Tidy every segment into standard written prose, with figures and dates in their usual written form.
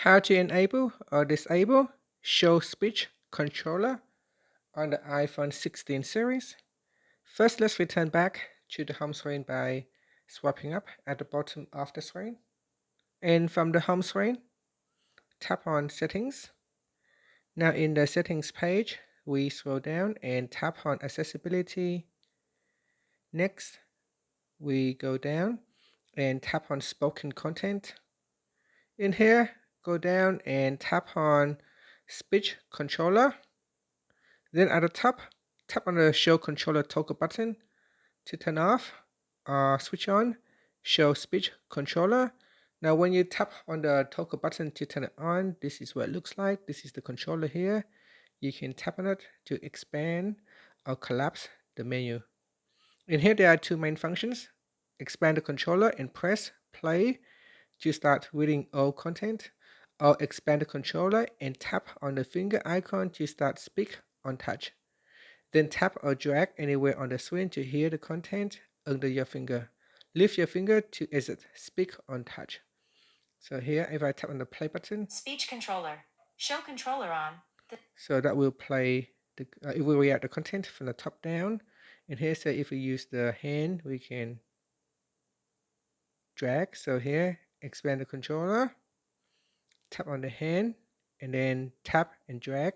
How to enable or disable show speech controller on the iPhone 16 series. First, let's return back to the home screen by swiping up at the bottom of the screen. And from the home screen, tap on Settings. Now in the Settings page, we scroll down and tap on Accessibility. Next, we go down and tap on Spoken Content. In here, go down and tap on Speech Controller. Then at the top, tap on the Show Controller toggle button to turn off or switch on Show Speech Controller. Now when you tap on the toggle button to turn it on, this is what it looks like. This is the controller here. You can tap on it to expand or collapse the menu. In here there are two main functions. Expand the controller and press play to start reading all content, or expand the controller and tap on the finger icon to start speak on touch. Then tap or drag anywhere on the screen to hear the content under your finger. Lift your finger to exit speak on touch. So here, if I tap on the play button, speech controller, show controller on. So that will play, it will react the content from the top down. And here, say if we use the hand, we can drag. So here, expand the controller, tap on the hand, and then tap and drag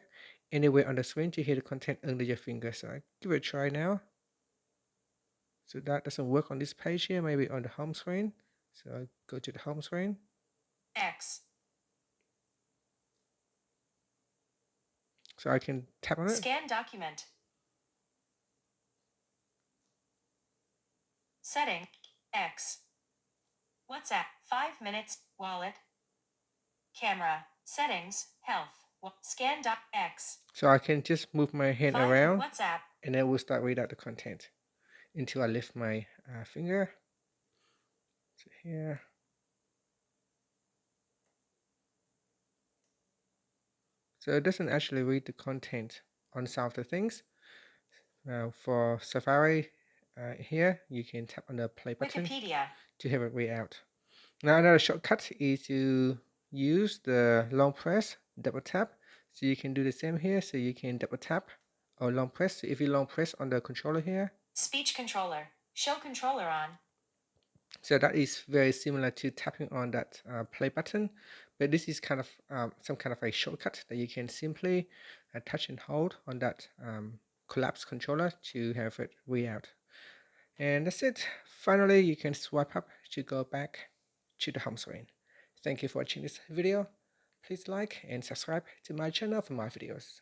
anywhere on the screen to hear the content under your finger. So I give it a try now. So that doesn't work on this page here, maybe on the home screen. So I go to the home screen. X. So I can tap on it. Scan document. Setting. X. WhatsApp. 5 minutes. Wallet. Camera. Settings. Health. Scan X. So I can just move my hand around WhatsApp. and then we'll start read out the content until I lift my finger. So here. So it doesn't actually read the content on some of the things. For Safari, here you can tap on the play button Wikipedia to have it read out. Now another shortcut is to use the long press, double tap. So you can do the same here. So you can double tap or long press. So if you long press on the controller here. Speech controller, show controller on. So that is very similar to tapping on that play button, but this is kind of some kind of a shortcut that you can simply touch and hold on that collapse controller to have it read out. And that's it. Finally, you can swipe up to go back to the home screen. Thank you for watching this video. Please like and subscribe to my channel for more videos.